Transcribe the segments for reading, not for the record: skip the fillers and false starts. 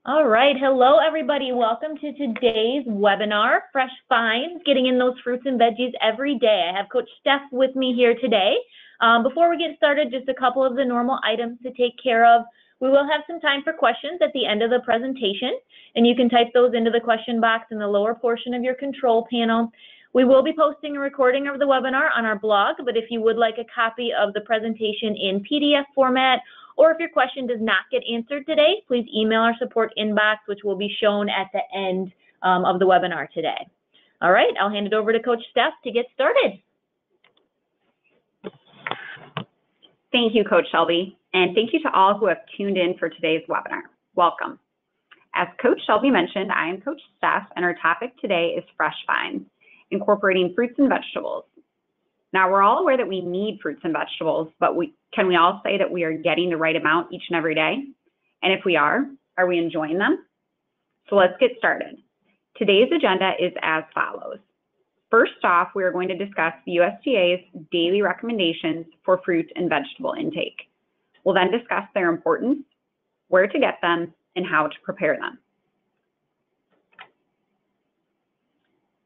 All right, hello everybody. Welcome to today's webinar, Fresh Finds, getting in those fruits and veggies every day. I have Coach Steph with me here today. Before we get started, just a couple of the normal items to take care of. We will have some time for questions at the end of the presentation, and you can type those into the question box in the lower portion of your control panel. We will be posting a recording of the webinar on our blog, but if you would like a copy of the presentation in PDF format, or if your question does not get answered today, please email our support inbox, which will be shown at the end of the webinar today. All right, I'll hand it over to Coach Steph to get started. Thank you, Coach Shelby, and thank you to all who have tuned in for today's webinar. Welcome. As Coach Shelby mentioned, I am Coach Steph, and our topic today is Fresh Finds, incorporating fruits and vegetables. Now, we're all aware that we need fruits and vegetables, but can we all say that we are getting the right amount each and every day? And if we are we enjoying them? So let's get started. Today's agenda is as follows. First off, we are going to discuss the USDA's daily recommendations for fruit and vegetable intake. We'll then discuss their importance, where to get them, and how to prepare them.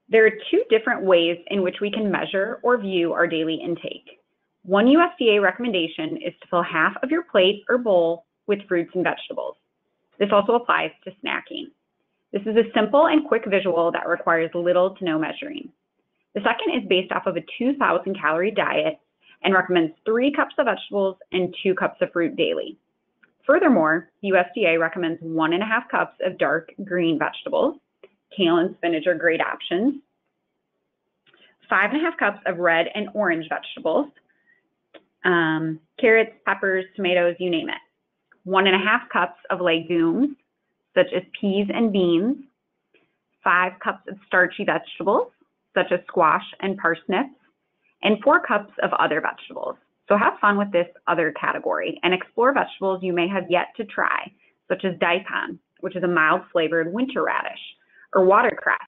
There are two different ways in which we can measure or view our daily intake. One USDA recommendation is to fill half of your plate or bowl with fruits and vegetables. This also applies to snacking. This is a simple and quick visual that requires little to no measuring. The second is based off of a 2,000 calorie diet and recommends 3 cups of vegetables and 2 cups of fruit daily. Furthermore, USDA recommends 1.5 cups of dark green vegetables. Kale and spinach are great options. 5.5 cups of red and orange vegetables. Carrots, peppers, tomatoes, you name it. 1.5 cups of legumes, such as peas and beans. 5 cups of starchy vegetables, such as squash and parsnips. And 4 cups of other vegetables. So have fun with this other category and explore vegetables you may have yet to try, such as daikon, which is a mild-flavored winter radish, or watercress,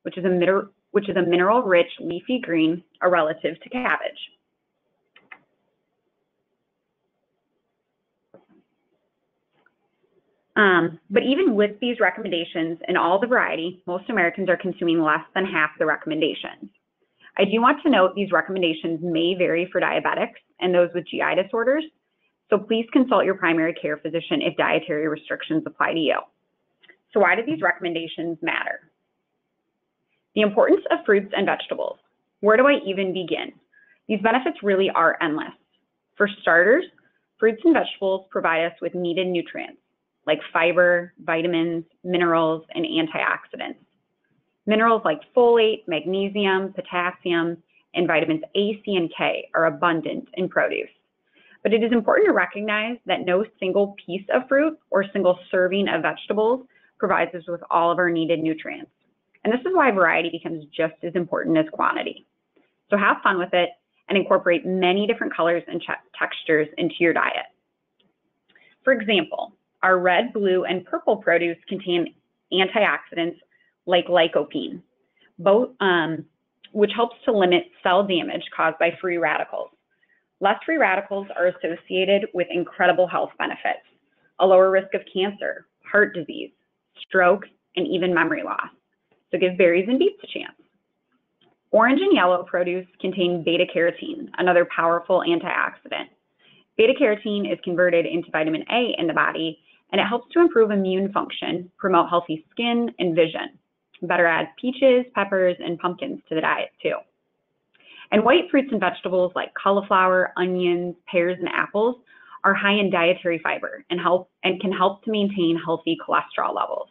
which is a mineral-rich leafy green, a relative to cabbage. But even with these recommendations and all the variety, most Americans are consuming less than half the recommendations. I do want to note these recommendations may vary for diabetics and those with GI disorders, so please consult your primary care physician if dietary restrictions apply to you. So why do these recommendations matter? The importance of fruits and vegetables. Where do I even begin? These benefits really are endless. For starters, fruits and vegetables provide us with needed nutrients like fiber, vitamins, minerals, and antioxidants. Minerals like folate, magnesium, potassium, and vitamins A, C, and K are abundant in produce. But it is important to recognize that no single piece of fruit or single serving of vegetables provides us with all of our needed nutrients. And this is why variety becomes just as important as quantity. So have fun with it and incorporate many different colors and textures into your diet. For example, our red, blue, and purple produce contain antioxidants like lycopene, which helps to limit cell damage caused by free radicals. Less free radicals are associated with incredible health benefits, a lower risk of cancer, heart disease, stroke, and even memory loss. So give berries and beets a chance. Orange and yellow produce contain beta-carotene, another powerful antioxidant. Beta-carotene is converted into vitamin A in the body, and it helps to improve immune function, promote healthy skin and vision. Better add peaches, peppers, and pumpkins to the diet too. And white fruits and vegetables like cauliflower, onions, pears, and apples are high in dietary fiber and can help to maintain healthy cholesterol levels.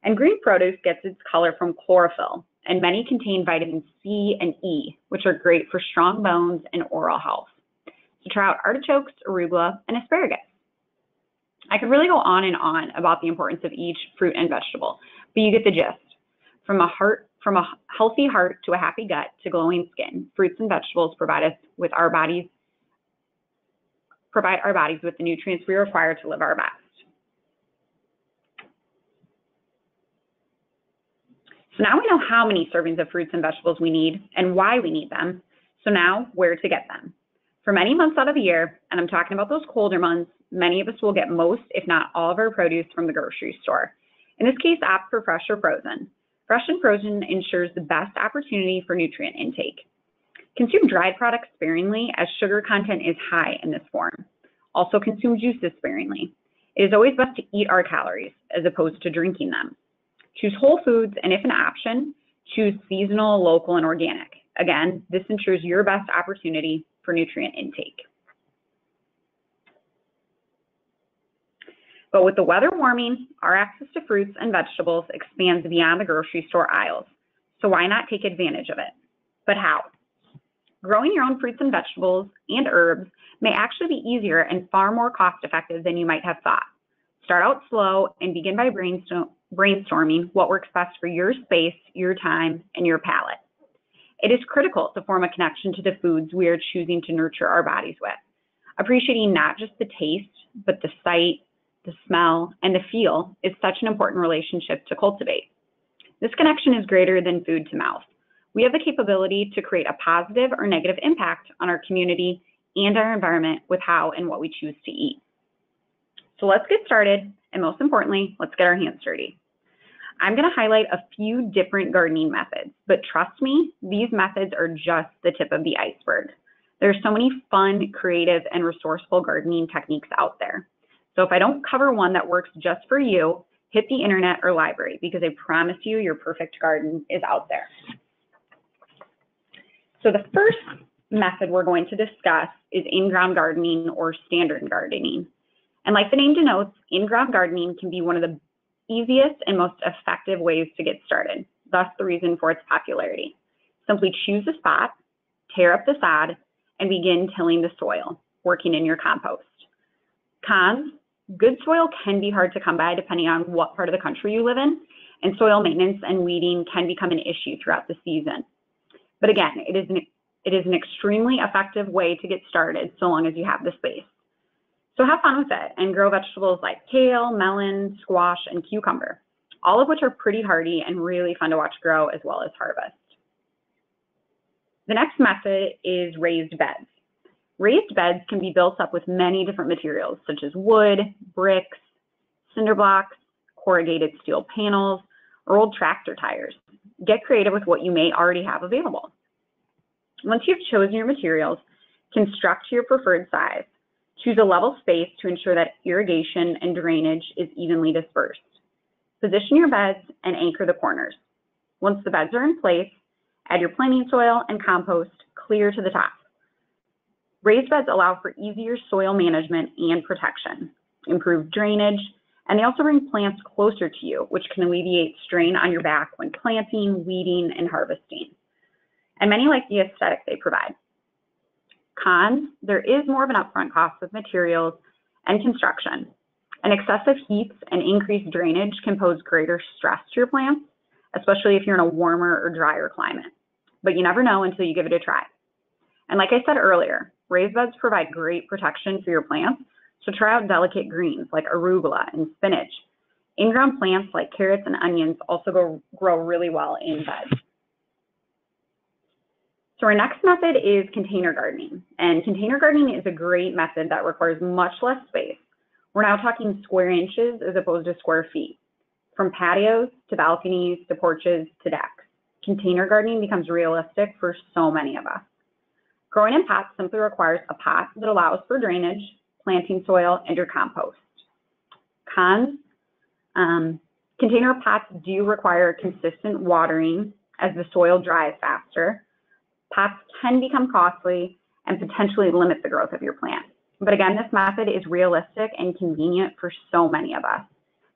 And green produce gets its color from chlorophyll, and many contain vitamins C and E, which are great for strong bones and oral health. So try out artichokes, arugula, and asparagus. I could really go on and on about the importance of each fruit and vegetable, but you get the gist. From a healthy heart to a happy gut to glowing skin, fruits and vegetables provide our bodies with the nutrients we require to live our best. So now we know how many servings of fruits and vegetables we need and why we need them. So now, where to get them? For many months out of the year, and I'm talking about those colder months, many of us will get most, if not all, of our produce from the grocery store. In this case, opt for fresh or frozen. Fresh and frozen ensures the best opportunity for nutrient intake. Consume dried products sparingly, as sugar content is high in this form. Also consume juices sparingly. It is always best to eat our calories as opposed to drinking them. Choose whole foods, and if an option, choose seasonal, local, and organic. Again, this ensures your best opportunity for nutrient intake. But with the weather warming, our access to fruits and vegetables expands beyond the grocery store aisles. So why not take advantage of it? But how? Growing your own fruits and vegetables and herbs may actually be easier and far more cost-effective than you might have thought. Start out slow and begin by brainstorming what works best for your space, your time, and your palate. It is critical to form a connection to the foods we are choosing to nurture our bodies with, appreciating not just the taste, but the sight, the smell, and the feel is such an important relationship to cultivate. This connection is greater than food to mouth. We have the capability to create a positive or negative impact on our community and our environment with how and what we choose to eat. So let's get started, and most importantly, let's get our hands dirty. I'm going to highlight a few different gardening methods, but trust me, these methods are just the tip of the iceberg. There are so many fun, creative, and resourceful gardening techniques out there. So if I don't cover one that works just for you, hit the internet or library, because I promise you your perfect garden is out there. So the first method we're going to discuss is in-ground gardening or standard gardening. And like the name denotes, in-ground gardening can be one of the easiest and most effective ways to get started, thus the reason for its popularity. Simply choose a spot, tear up the sod, and begin tilling the soil, working in your compost. Cons: good soil can be hard to come by depending on what part of the country you live in, and soil maintenance and weeding can become an issue throughout the season. But again, it is an extremely effective way to get started so long as you have the space. So have fun with it and grow vegetables like kale, melon, squash, and cucumber, all of which are pretty hardy and really fun to watch grow as well as harvest. The next method is raised beds. Raised beds can be built up with many different materials such as wood, bricks, cinder blocks, corrugated steel panels, or old tractor tires. Get creative with what you may already have available. Once you've chosen your materials, construct to your preferred size. Choose a level space to ensure that irrigation and drainage is evenly dispersed. Position your beds and anchor the corners. Once the beds are in place, add your planting soil and compost clear to the top. Raised beds allow for easier soil management and protection, improved drainage, and they also bring plants closer to you, which can alleviate strain on your back when planting, weeding, and harvesting. And many like the aesthetic they provide. Cons: there is more of an upfront cost with materials and construction, and excessive heat and increased drainage can pose greater stress to your plants, especially if you're in a warmer or drier climate. But you never know until you give it a try. And like I said earlier, raised beds provide great protection for your plants, so try out delicate greens like arugula and spinach. In-ground plants like carrots and onions also grow really well in beds. So our next method is container gardening. And container gardening is a great method that requires much less space. We're now talking square inches as opposed to square feet. From patios to balconies to porches to decks, container gardening becomes realistic for so many of us. Growing in pots simply requires a pot that allows for drainage, planting soil, and your compost. Cons: container pots do require consistent watering as the soil dries faster. Pots can become costly and potentially limit the growth of your plant. But again, this method is realistic and convenient for so many of us.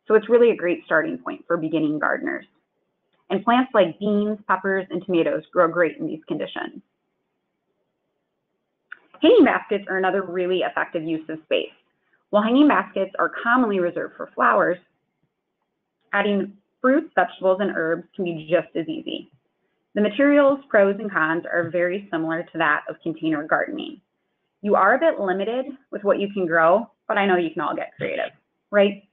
So it's really a great starting point for beginning gardeners. And plants like beans, peppers, and tomatoes grow great in these conditions. Hanging baskets are another really effective use of space. While hanging baskets are commonly reserved for flowers, adding fruits, vegetables, and herbs can be just as easy. The materials, pros, and cons are very similar to that of container gardening. You are a bit limited with what you can grow, but I know you can all get creative, right?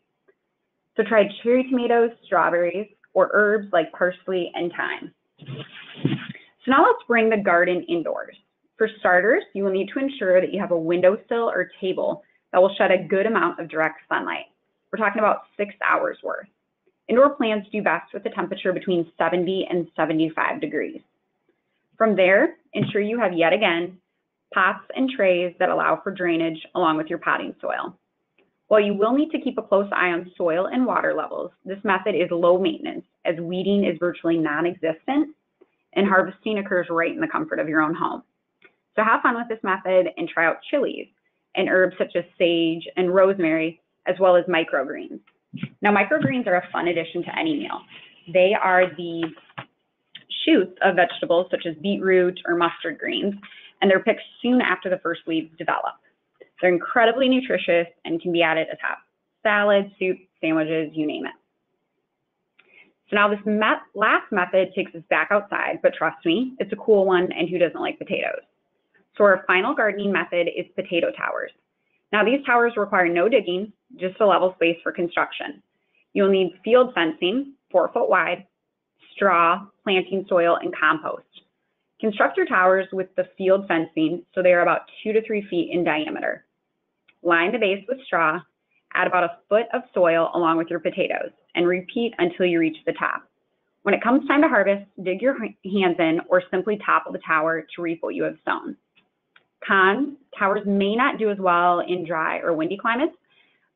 So try cherry tomatoes, strawberries, or herbs like parsley and thyme. So now let's bring the garden indoors. For starters, you will need to ensure that you have a windowsill or table that will shed a good amount of direct sunlight. We're talking about 6 hours worth. Indoor plants do best with a temperature between 70 and 75 degrees. From there, ensure you have, yet again, pots and trays that allow for drainage along with your potting soil. While you will need to keep a close eye on soil and water levels, this method is low maintenance as weeding is virtually non-existent and harvesting occurs right in the comfort of your own home. So have fun with this method and try out chilies and herbs such as sage and rosemary, as well as microgreens. Now, microgreens are a fun addition to any meal. They are the shoots of vegetables such as beetroot or mustard greens, and they're picked soon after the first leaves develop. They're incredibly nutritious and can be added atop salads, soups, sandwiches, you name it. So now this last method takes us back outside, but trust me, it's a cool one, and who doesn't like potatoes? So our final gardening method is potato towers. Now these towers require no digging, just a level space for construction. You'll need field fencing, 4 foot wide, straw, planting soil, and compost. Construct your towers with the field fencing so they are about 2 to 3 feet in diameter. Line the base with straw, add about a foot of soil along with your potatoes, and repeat until you reach the top. When it comes time to harvest, dig your hands in or simply topple the tower to reap what you have sown. Cons, towers may not do as well in dry or windy climates,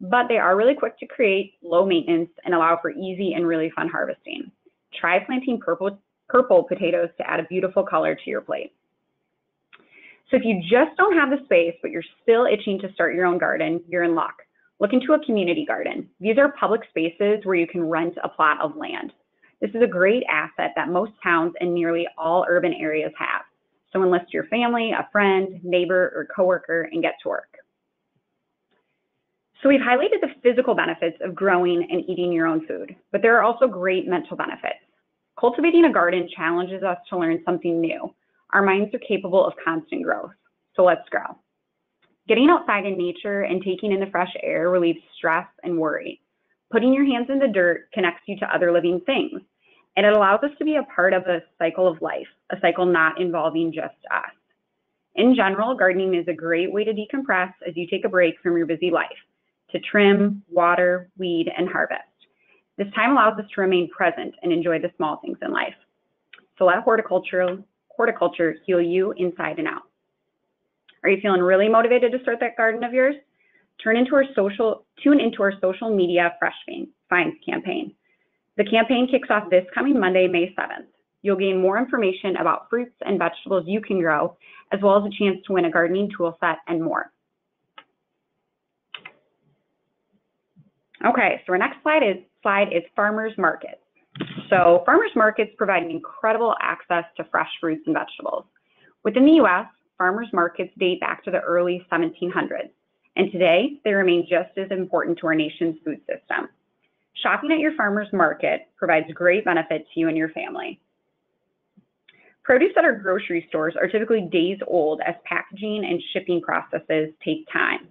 but they are really quick to create, low maintenance, and allow for easy and really fun harvesting. Try planting purple potatoes to add a beautiful color to your plate. So if you just don't have the space, but you're still itching to start your own garden, you're in luck. Look into a community garden. These are public spaces where you can rent a plot of land. This is a great asset that most towns and nearly all urban areas have. So enlist your family, a friend, neighbor, or coworker and get to work. So we've highlighted the physical benefits of growing and eating your own food, but there are also great mental benefits. Cultivating a garden challenges us to learn something new. Our minds are capable of constant growth, so let's grow. Getting outside in nature and taking in the fresh air relieves stress and worry. Putting your hands in the dirt connects you to other living things, and it allows us to be a part of a cycle of life, a cycle not involving just us. In general, gardening is a great way to decompress as you take a break from your busy life, to trim, water, weed, and harvest. This time allows us to remain present and enjoy the small things in life. So let horticulture heal you inside and out. Are you feeling really motivated to start that garden of yours? Tune into our social media Fresh Finds campaign. The campaign kicks off this coming Monday, May 7th. You'll gain more information about fruits and vegetables you can grow, as well as a chance to win a gardening tool set and more. Okay, so our next slide is farmers markets. So farmers markets provide an incredible access to fresh fruits and vegetables. Within the U.S., farmers markets date back to the early 1700s, and today they remain just as important to our nation's food system. Shopping at your farmer's market provides great benefit to you and your family. Produce at our grocery stores are typically days old as packaging and shipping processes take time.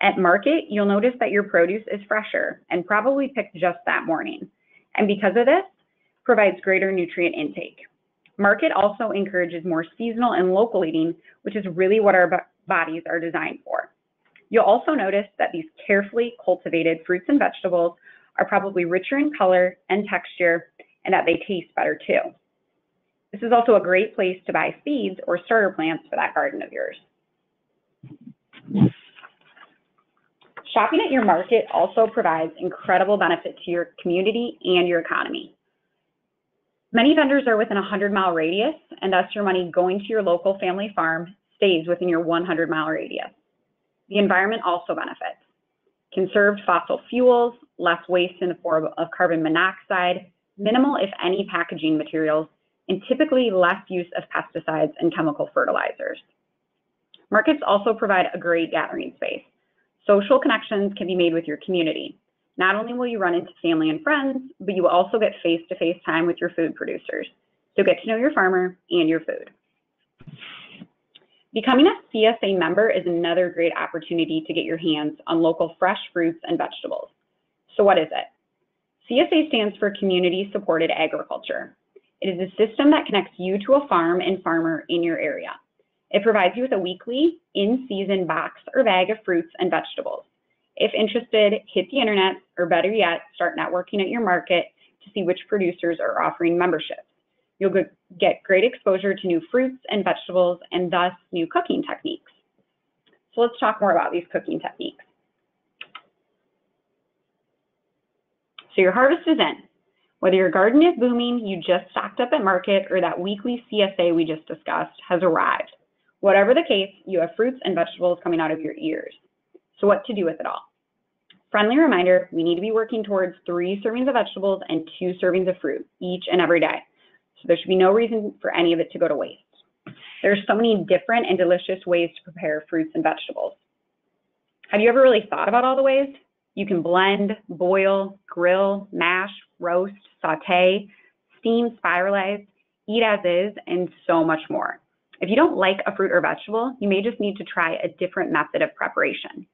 At market, you'll notice that your produce is fresher and probably picked just that morning, and because of this, provides greater nutrient intake. Market also encourages more seasonal and local eating, which is really what our bodies are designed for. You'll also notice that these carefully cultivated fruits and vegetables are probably richer in color and texture, and that they taste better too. This is also a great place to buy seeds or starter plants for that garden of yours. Shopping at your market also provides incredible benefit to your community and your economy. Many vendors are within a 100-mile radius, and thus your money going to your local family farm stays within your 100-mile radius. The environment also benefits. Conserved fossil fuels, less waste in the form of carbon monoxide, minimal, if any, packaging materials, and typically less use of pesticides and chemical fertilizers. Markets also provide a great gathering space. Social connections can be made with your community. Not only will you run into family and friends, but you will also get face-to-face time with your food producers. So get to know your farmer and your food. Becoming a CSA member is another great opportunity to get your hands on local fresh fruits and vegetables. So what is it? CSA stands for Community Supported Agriculture. It is a system that connects you to a farm and farmer in your area. It provides you with a weekly, in-season box or bag of fruits and vegetables. If interested, hit the internet, or better yet, start networking at your market to see which producers are offering memberships. You'll get great exposure to new fruits and vegetables and thus new cooking techniques. So let's talk more about these cooking techniques. So your harvest is in. Whether your garden is booming, you just stocked up at market, or that weekly CSA we just discussed has arrived. Whatever the case, you have fruits and vegetables coming out of your ears. So what to do with it all? Friendly reminder, we need to be working towards 3 servings of vegetables and 2 servings of fruit each and every day. So there should be no reason for any of it to go to waste. There's so many different and delicious ways to prepare fruits and vegetables. Have you ever really thought about all the ways? You can blend, boil, grill, mash, roast, saute, steam, spiralize, eat as is, and so much more. If you don't like a fruit or vegetable, you may just need to try a different method of preparation.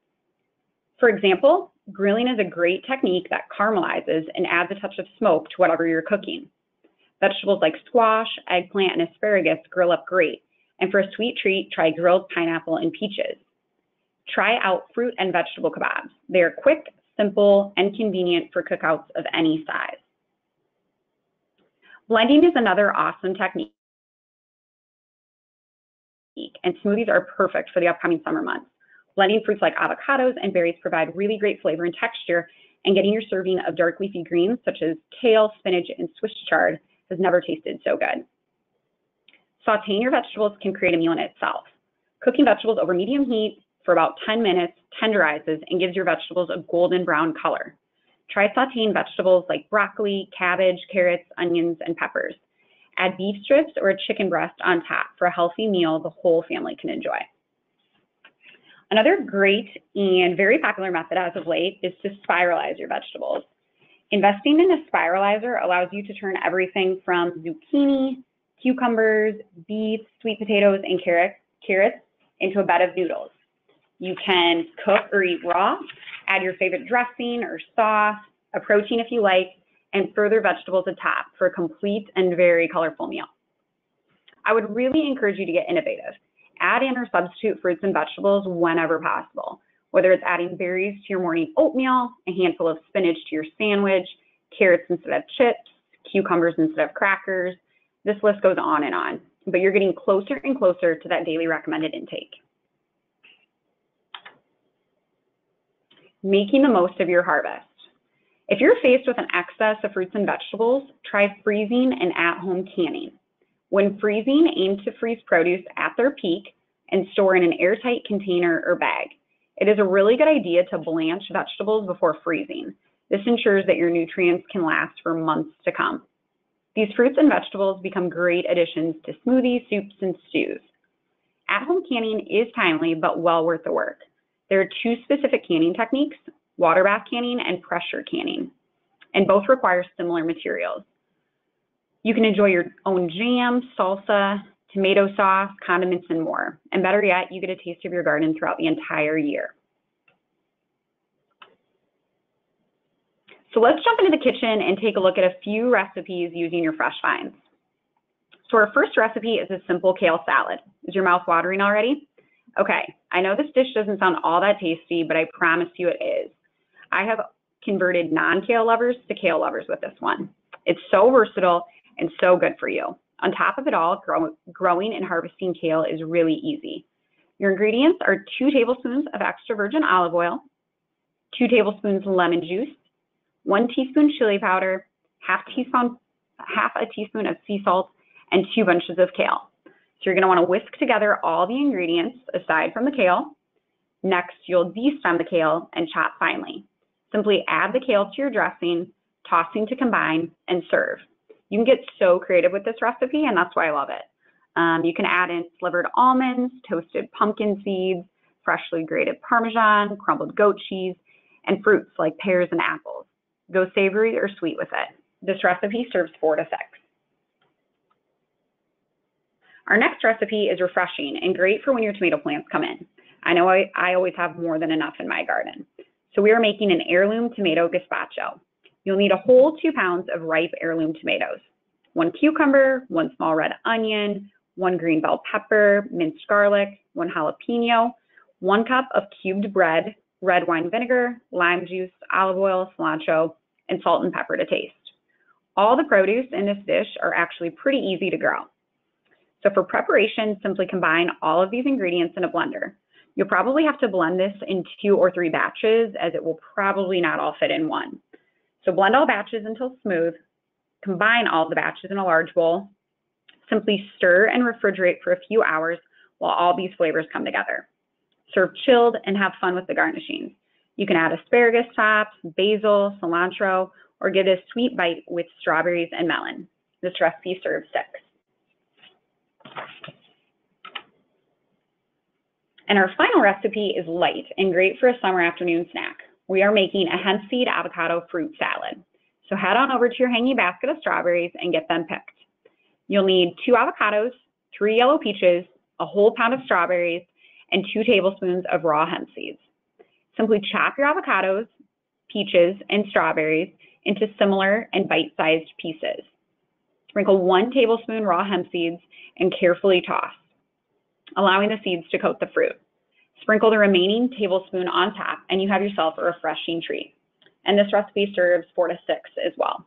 For example, grilling is a great technique that caramelizes and adds a touch of smoke to whatever you're cooking. Vegetables like squash, eggplant, and asparagus grill up great. And for a sweet treat, try grilled pineapple and peaches. Try out fruit and vegetable kebabs. They are quick, simple, and convenient for cookouts of any size. Blending is another awesome technique, and smoothies are perfect for the upcoming summer months. Blending fruits like avocados and berries provide really great flavor and texture, and getting your serving of dark leafy greens such as kale, spinach, and Swiss chard has never tasted so good. Sauteing your vegetables can create a meal in itself. Cooking vegetables over medium heat for about 10 minutes tenderizes and gives your vegetables a golden brown color. Try sauteing vegetables like broccoli, cabbage, carrots, onions, and peppers. Add beef strips or a chicken breast on top for a healthy meal the whole family can enjoy. Another great and very popular method as of late is to spiralize your vegetables. Investing in a spiralizer allows you to turn everything from zucchini, cucumbers, beets, sweet potatoes, and carrots into a bed of noodles. You can cook or eat raw, add your favorite dressing or sauce, a protein if you like, and further vegetables atop for a complete and very colorful meal. I would really encourage you to get innovative. Add in or substitute fruits and vegetables whenever possible, whether it's adding berries to your morning oatmeal, a handful of spinach to your sandwich, carrots instead of chips, cucumbers instead of crackers. This list goes on, but you're getting closer and closer to that daily recommended intake. Making the most of your harvest. If you're faced with an excess of fruits and vegetables, try freezing and at-home canning. When freezing, aim to freeze produce at their peak and store in an airtight container or bag. It is a really good idea to blanch vegetables before freezing. This ensures that your nutrients can last for months to come. These fruits and vegetables become great additions to smoothies, soups, and stews. At-home canning is timely, but well worth the work. There are 2 specific canning techniques, water bath canning and pressure canning, and both require similar materials. You can enjoy your own jam, salsa, tomato sauce, condiments, and more. And better yet, you get a taste of your garden throughout the entire year. So let's jump into the kitchen and take a look at a few recipes using your fresh finds. So our first recipe is a simple kale salad. Is your mouth watering already? Okay, I know this dish doesn't sound all that tasty, but I promise you it is. I have converted non-kale lovers to kale lovers with this one. It's so versatile and so good for you. On top of it all, growing and harvesting kale is really easy. Your ingredients are 2 tablespoons of extra virgin olive oil, 2 tablespoons lemon juice, 1 teaspoon chili powder, half a teaspoon of sea salt, and 2 bunches of kale. So you're going to want to whisk together all the ingredients aside from the kale. Next, you'll de-stem the kale and chop finely. Simply add the kale to your dressing, tossing to combine, and serve. You can get so creative with this recipe, and that's why I love it. You can add in slivered almonds, toasted pumpkin seeds, freshly grated Parmesan, crumbled goat cheese, and fruits like pears and apples. Go savory or sweet with it. This recipe serves 4 to 6. Our next recipe is refreshing and great for when your tomato plants come in. I know I always have more than enough in my garden. So we are making an heirloom tomato gazpacho. You'll need a whole 2 pounds of ripe heirloom tomatoes, 1 cucumber, 1 small red onion, 1 green bell pepper, minced garlic, 1 jalapeno, 1 cup of cubed bread, red wine vinegar, lime juice, olive oil, cilantro, and salt and pepper to taste. All the produce in this dish are actually pretty easy to grow. So for preparation, simply combine all of these ingredients in a blender. You'll probably have to blend this in 2 or 3 batches, as it will probably not all fit in one. So blend all batches until smooth, combine all the batches in a large bowl, simply stir and refrigerate for a few hours while all these flavors come together. Serve chilled and have fun with the garnishings. You can add asparagus tops, basil, cilantro, or give it a sweet bite with strawberries and melon. This recipe serves 6. And our final recipe is light and great for a summer afternoon snack. We are making a hemp seed avocado fruit salad. So head on over to your hanging basket of strawberries and get them picked. You'll need 2 avocados, 3 yellow peaches, a whole pound of strawberries, and 2 tablespoons of raw hemp seeds. Simply chop your avocados, peaches, and strawberries into similar and bite-sized pieces. Sprinkle 1 tablespoon raw hemp seeds and carefully toss, allowing the seeds to coat the fruit. Sprinkle the remaining tablespoon on top, and you have yourself a refreshing treat. And this recipe serves 4 to 6 as well.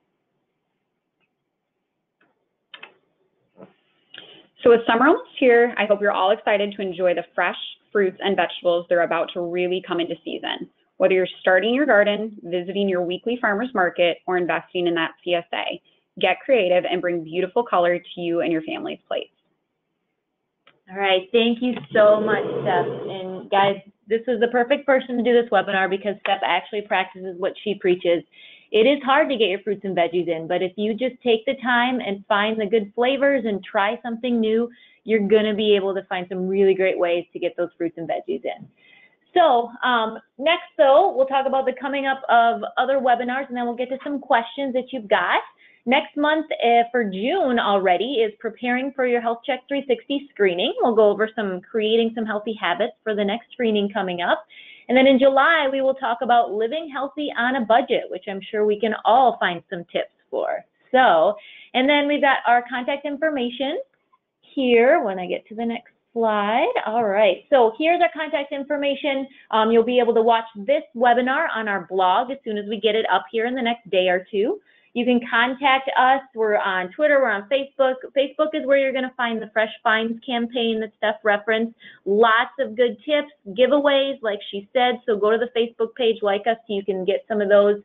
So with summer almost here, I hope you're all excited to enjoy the fresh fruits and vegetables that are about to really come into season. Whether you're starting your garden, visiting your weekly farmer's market, or investing in that CSA, get creative and bring beautiful color to you and your family's plates. All right, thank you so much, Steph. And guys, this is the perfect person to do this webinar because Steph actually practices what she preaches. It is hard to get your fruits and veggies in, but if you just take the time and find the good flavors and try something new, you're going to be able to find some really great ways to get those fruits and veggies in. So next, though, we'll talk about the coming up of other webinars, and then we'll get to some questions that you've got. Next month for June already is preparing for your Health Check 360 screening. We'll go over creating some healthy habits for the next screening coming up. And then in July, we will talk about living healthy on a budget, which I'm sure we can all find some tips for. So, and then we've got our contact information here when I get to the next slide. All right, so here's our contact information. You'll be able to watch this webinar on our blog as soon as we get it up here in the next day or two. You can contact us. We're on Twitter, we're on Facebook. Facebook is where you're going to find the Fresh Finds campaign that Steph referenced. Lots of good tips, giveaways, like she said. So go to the Facebook page, like us, so you can get some of those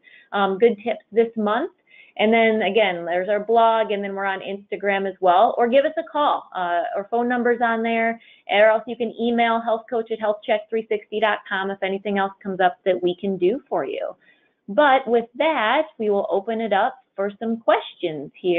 good tips this month. And then again, there's our blog, and then we're on Instagram as well. Or give us a call. Our phone number's on there, or else you can email healthcoach@healthcheck360.com if anything else comes up that we can do for you. But with that, we will open it up for some questions here.